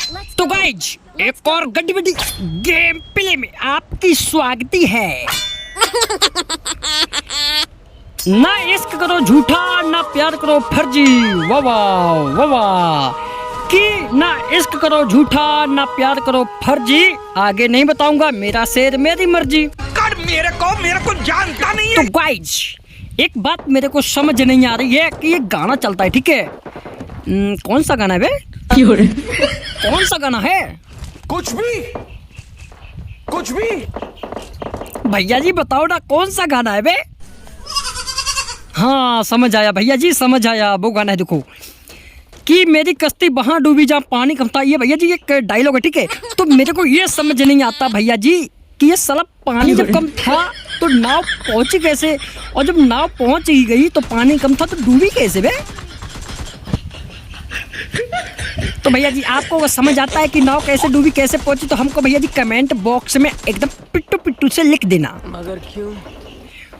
तो गाइज एक और गड्डी बड्डी गेम प्ले में आपकी स्वागती है। ना इश्क करो झूठा, ना प्यार करो फर्जी। वाह वाह वाह। कि ना इश्क करो झूठा, ना प्यार करो फर्जी। आगे नहीं बताऊंगा, मेरा शेर मेरी मर्जी। कर मेरे को जानता नहीं है। तो गाइज एक बात मेरे को समझ नहीं आ रही है कि ये गाना चलता है, ठीक है? कौन सा गाना है बे? कौन सा गाना है? कुछ भी भैया जी बताओ ना, कौन सा गाना है बे? हाँ समझ आया भैया जी, समझ आया। वो गाना है देखो कि मेरी कश्ती वहां डूबी जहाँ पानी कम था। ये भैया जी एक डायलॉग है, ठीक है? तो मेरे को ये समझ नहीं आता भैया जी कि ये साला पानी जब कम था तो नाव पहुंची कैसे, और जब नाव पहुंच ही गई तो पानी कम था तो डूबी कैसे बे? तो भैया जी आपको अगर समझ आता है कि नाव कैसे डूबी, कैसे पहुंची, तो हमको भैया जी कमेंट बॉक्स में एकदम पिट्टू पिट्टू से लिख देना। मगर क्यों?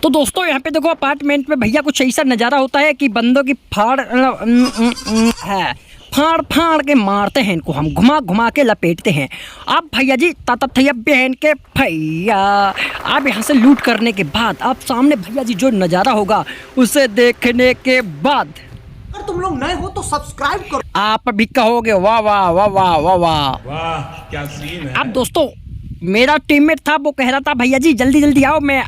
तो दोस्तों यहाँ पे देखो अपार्टमेंट में भैया कुछ ऐसा नज़ारा होता है कि बंदों की फाड़ फाड़ के मारते हैं इनको, हम घुमा घुमा के लपेटते हैं। अब भैया जी ताता थैया बहन के भैया, आप यहाँ से लूट करने के बाद आप सामने भैया जी जो नज़ारा होगा उसे देखने के बाद अगर तुम लोग नए हो तो सब्सक्राइब करो। आप भी कहोगे वाह वाह वाह वाह वाह वाह वाह क्या सीन है। अब दोस्तों मेरा टीममेट था, वो कह रहा था भैया जी जल्दी जल्दी आओ, मैं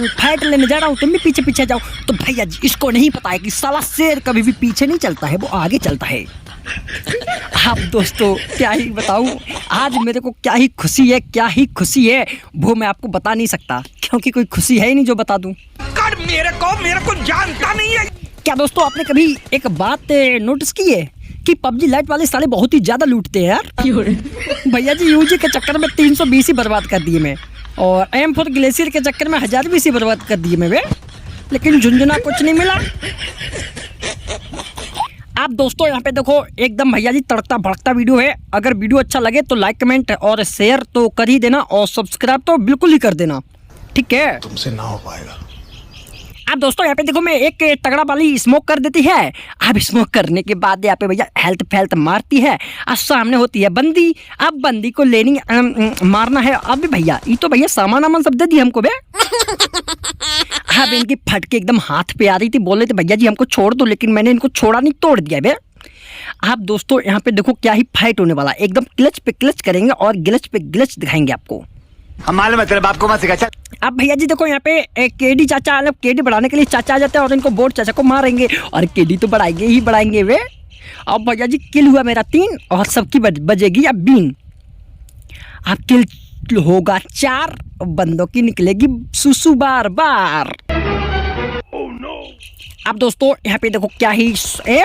फाइट लेने जा रहा हूँ, तुम भी पीछे पीछे जाओ। तो भैया जी इसको नहीं पता है कि साला शेर कभी भी पीछे नहीं चलता है, वो आगे चलता है। अब दोस्तों क्या ही बताऊँ, आज मेरे को क्या ही खुशी है, क्या ही खुशी है, वो मैं आपको बता नहीं सकता, क्योंकि कोई खुशी है ही नहीं जो बता दूँ। कर मेरे को जानता नहीं है। क्या दोस्तों आपने कभी एक बात नोटिस की है कि पबजी लाइट वाले साले बहुत ही ज्यादा लूटते हैं यार। भैया जी यूजी के चक्कर में 320 ही बर्बाद कर दिए मैं, और M4 ग्लेशियर के चक्कर में 1020 ही बर्बाद कर दिए मैं, लेकिन झुंझुना कुछ नहीं मिला। आप दोस्तों यहाँ पे देखो एकदम भैया जी तड़कता भड़कता वीडियो है। अगर वीडियो अच्छा लगे तो लाइक कमेंट और शेयर तो कर ही देना, और सब्सक्राइब तो बिल्कुल ही कर देना, ठीक है? तुमसे ना हो पाएगा। अब दोस्तों यहाँ पे देखो मैं एक तगड़ा वाली स्मोक कर देती है। अब स्मोक करने के बाद यहाँ पे भैया हेल्थ फैल्थ मारती है, अब सामने होती है बंदी। अब बंदी को लेनी मारना है। अब भैया ये तो भैया सामान वामान सब दे दी हमको बे। अब इनकी फटके एकदम हाथ पे आ रही थी, बोल रहे थे भैया जी हमको छोड़ दो, लेकिन मैंने इनको छोड़ा नहीं, तोड़ दिया बे। आप दोस्तों यहाँ पे देखो क्या ही फाइट होने वाला, एकदम क्लच पे क्लच करेंगे और गिलच पे गिलच दिखाएंगे आपको। हम मालूम है तेरे बाप को मत सिखा। अब भैया जी देखो यहाँ पे केडी चाचा, मतलब केडी बढ़ाने के लिए चाचा आ जाते हैं और इनको बोर्ड चाचा को मारेंगे, और केडी तो बढ़ाएंगे ही बढ़ाएंगे वे। अब भैया जी किल हुआ मेरा 3 और सबकी बजेगी अब बीन। अब किल होगा 4, बंदों की निकलेगी सुसु बार बार। अब दोस्तों यहाँ पे देखो क्या ही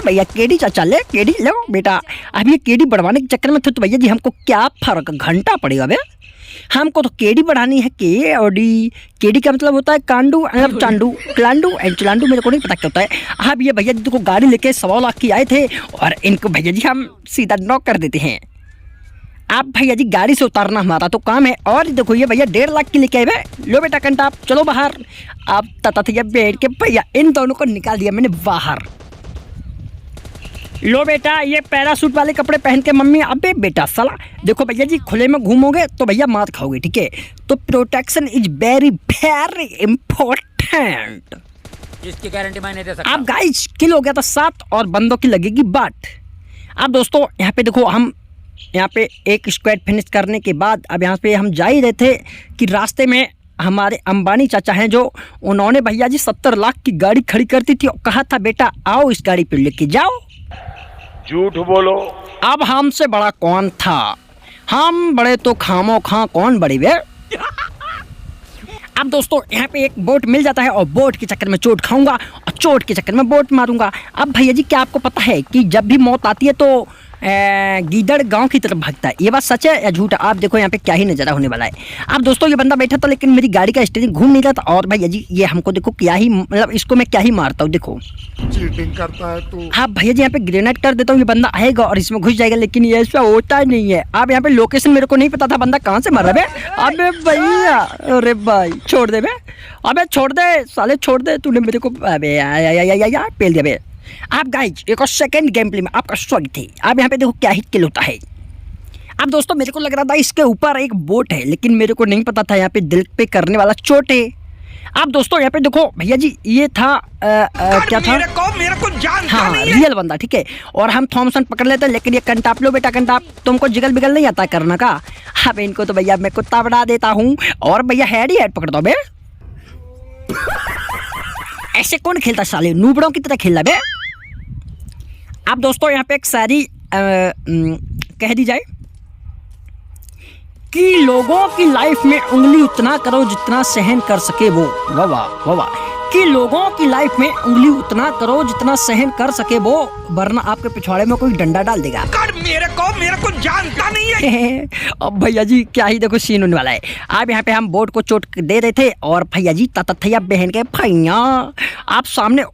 भैया केडी चाचा ले, केडी लो बेटा। अब ये केडी बढ़वाने के चक्कर में थे तो भैया जी हमको क्या फर्क घंटा पड़ेगा बे, हमको तो केडी बढ़ानी है। के और डी, केडी का मतलब होता है कांडू, मतलब चांडू, क्लांडू एंड चलांडू, मेरे को नहीं पता क्या होता है। अब ये भैया जी को गाड़ी लेके 1.25 लाख की आए थे, और इनको भैया जी हम सीधा नॉक कर देते हैं। आप भैया जी गाड़ी से उतारना हमारा तो काम है। और देखो ये भैया 1.5 लाख की लेके आए भे। लो बेटा कंटा, आप चलो बाहर। आप तथा थैया बैठ के भैया इन दोनों को निकाल दिया मैंने बाहर। लो बेटा ये पैरासूट वाले कपड़े पहन के मम्मी। अबे बेटा साला देखो भैया जी खुले में घूमोगे तो भैया मार खाओगे, ठीक है? तो protection is very very important. इसकी गारंटी मैं नहीं दे सकता। अब गाइस किल हो गया था 7 और बंदों की लगेगी 8। अब दोस्तों यहाँ पे देखो हम यहाँ पे एक स्क्वाड फिनिश करने के बाद अब यहाँ पे हम जा ही रहे थे कि रास्ते में हमारे अंबानी चाचा हैं, जो उन्होंने भैया जी 70 लाख की गाड़ी खड़ी करती थी और कहा था बेटा आओ इस गाड़ी पे लेके जाओ। झूठ बोलो। अब हमसे बड़ा कौन था? हम बड़े तो खामो खां कौन बड़ी बे। अब दोस्तों यहाँ पे एक बोट मिल जाता है, और बोट के चक्कर में चोट खाऊंगा और चोट के चक्कर में बोट मारूंगा। अब भैया जी क्या आपको पता है कि जब भी मौत आती है तो गीदड़ गांव की तरफ भागता है? ये बात सच है या झूठ? आप देखो यहाँ पे क्या ही नज़ारा होने वाला है। अब दोस्तों ये बंदा बैठा था लेकिन मेरी गाड़ी का स्टीयरिंग घूम नहीं रहा था, और भैया जी ये हमको देखो क्या ही, मतलब इसको मैं क्या ही मारता हूँ देखो। चीटिंग करता है तू। हाँ भैया जी यहाँ पे ग्रेनेड कर देता हूँ, ये बंदा आएगा और इसमें घुस जाएगा, लेकिन ये ऐसा होता नहीं है। अब यहाँ पे लोकेशन मेरे को नहीं पता था बंदा कहाँ से मर रहा है। अबे भैया, अरे भाई छोड़ दे बे, अबे छोड़ दे साले, छोड़ दे, तूने मेरे को अबे पेल दिया बे। आप गाइज एक और सेकंड गेम प्ले में आपका स्वागत है। आप यहाँ पे देखो क्या ही किल होता है। अब दोस्तों मेरे को लग रहा था इसके ऊपर एक बोट है, लेकिन मेरे को नहीं पता था यहाँ पे दिल पे करने वाला चोट है। अब दोस्तों यहाँ पे देखो भैया जी, ये था क्या था, मेरे को जानता हाँ नहीं रियल बंदा, ठीक है। और हम थॉमसन पकड़ लेते, लेकिन ये कंटाप लो बेटा कंटाप, तुमको जिगल बिगल नहीं आता करना का। अब इनको तो भैया मैं कुत्ता बना देता हूँ, और भैया हेड ही हेड पकड़ दो बे। ऐसे कौन खेलता साले, नूबड़ों की तरह खेल बे। अब दोस्तों यहाँ पे एक सारी कह दी जाए कि लोगों की लाइफ में उंगली उतना करो जितना सहन कर सके वो, वाह वाह वाह, कि लोगों की लाइफ में उंगली उतना करो जितना सहन कर सके वो, वरना आपके पिछवाड़े में कोई डंडा डाल देगा। मेरे को जानता नहीं है। अब भैया जी क्या ही देखो सीन होने वाला है। अब यहाँ पे हम बोर्ड को चोट दे रहे थे, और भैया जी तथैया बहन के भैया आप सामने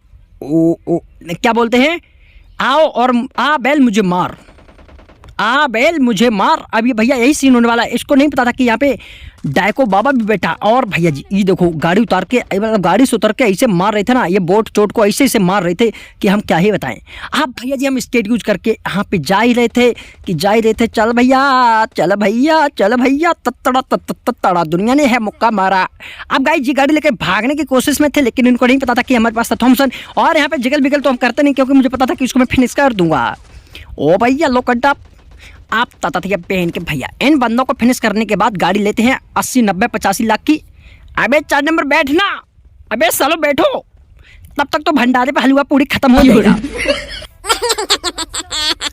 क्या बोलते हैं, आओ और आ बैल मुझे मार, आ बैल मुझे मार। अब ये भैया यही सीन होने वाला है। इसको नहीं पता था कि यहाँ पे डायको बाबा भी बैठा, और भैया जी ये देखो गाड़ी उतार के, मतलब गाड़ी से उतर के ऐसे मार रहे थे ना, ये बोट चोट को ऐसे मार रहे थे कि हम क्या ही बताएं। अब भैया जी हम स्टेट यूज करके यहाँ पे जा ही रहे थे, चल भैया चल भैया चल भैया, तत्तड़ा दुनिया ने है मुक्का मारा। अब गाइस जी गाड़ी लेके भागने की कोशिश में थे, लेकिन इनको नहीं पता था कि हमारे पास था थॉमसन, और यहाँ पे जिगल बिगल तो हम करते नहीं, क्योंकि मुझे पता था कि इसको मैं फिनिश कर दूंगा। ओ भैया लो कंटा, आप तथैया बहन के भैया इन बंदों को फिनिश करने के बाद गाड़ी लेते हैं 80 90 85 लाख की। अबे 4 नंबर बैठना, अबे सालो बैठो, तब तक तो भंडारे पे हलवा पूरी खत्म हो जाएगा।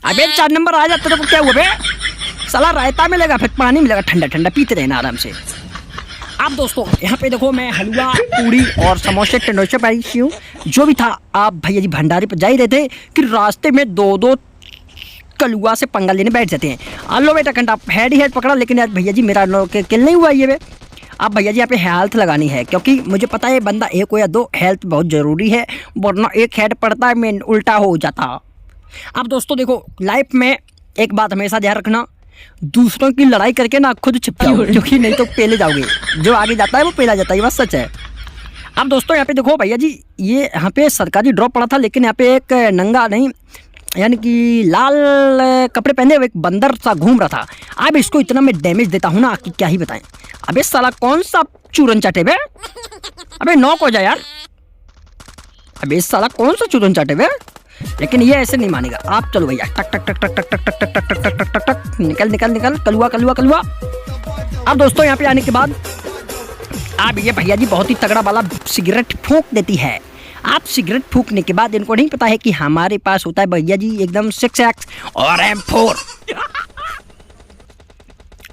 अबे 4 नंबर आ जाता तो क्या हुआ बे, साला रायता मिलेगा, फिर पानी मिलेगा, ठंडा ठंडा पीते रहना आराम से। अब दोस्तों यहाँ पे देखो मैं हलवा पूरी और समोसे टंडोसे पाई हूँ, जो भी था। आप भैया जी भंडारे पे जा ही रहे थे कि रास्ते में दो कलुआ से पंगा लेने बैठ जाते हैं। आलो बेटा कंटा हेड ही हेड पकड़ा, लेकिन यार भैया जी मेरा किल नहीं हुआ ये बे। अब भैया जी यहाँ पे हेल्थ लगानी है, क्योंकि मुझे पता है बंदा एक हो या दो, हेल्थ बहुत ज़रूरी है, वरना एक हेड पड़ता है मैं उल्टा हो जाता। अब दोस्तों देखो लाइफ में एक बात हमेशा ध्यान रखना, दूसरों की लड़ाई करके ना खुद छिप जाओ, क्योंकि नहीं तो पेले जाओगे, जो आगे जाता है वो पेला जाता है, ये बात सच है। अब दोस्तों यहाँ पे देखो भैया जी, ये यहाँ पे सरकारी ड्रॉप पड़ा था, लेकिन यहाँ पे एक नंगा नहीं यानी कि लाल कपड़े पहने हुए एक बंदर सा घूम रहा था। अब इसको इतना मैं डैमेज देता हूँ ना कि क्या ही बताएं। अबे साला कौन सा चूरन चाटे बे, अबे नॉक हो जा यार, अबे साला कौन सा चूरन चाटे बे। लेकिन ये ऐसे नहीं मानेगा। आप चलो भैया, टक टक टक टक टक टक टक टक टक टक टक टक टक, निकल निकल निकल, कलुआ कलुआ कलुआ। अब दोस्तों यहाँ पे आने के बाद अब ये भैया जी बहुत ही तगड़ा वाला सिगरेट फूंक देती है। आप सिगरेट फूंकने के बाद इनको नहीं पता है कि हमारे पास होता है भैया जी एकदम 6x और M4।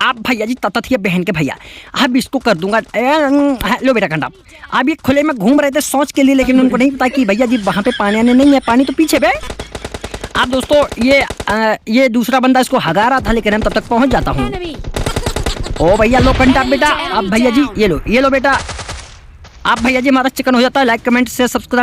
आप भैया जी तथैया बहन के भैया, अब इसको कर दूंगा। लो बेटा कंडा, अब ये खुले में घूम रहे थे सोच के लिए, लेकिन उनको नहीं पता कि भैया जी वहाँ पे पानी आने नहीं है, पानी तो पीछे बे। अब दोस्तों ये दूसरा बंदा इसको हगा रहा था, लेकिन हम तब तक पहुँच जाता हूँ। ओ भैया लो कंडा बेटा, अब भैया जी ये लो बेटा। आप भैया जी हमारा चिकन हो जाता है। लाइक कमेंट से सब्सक्राइब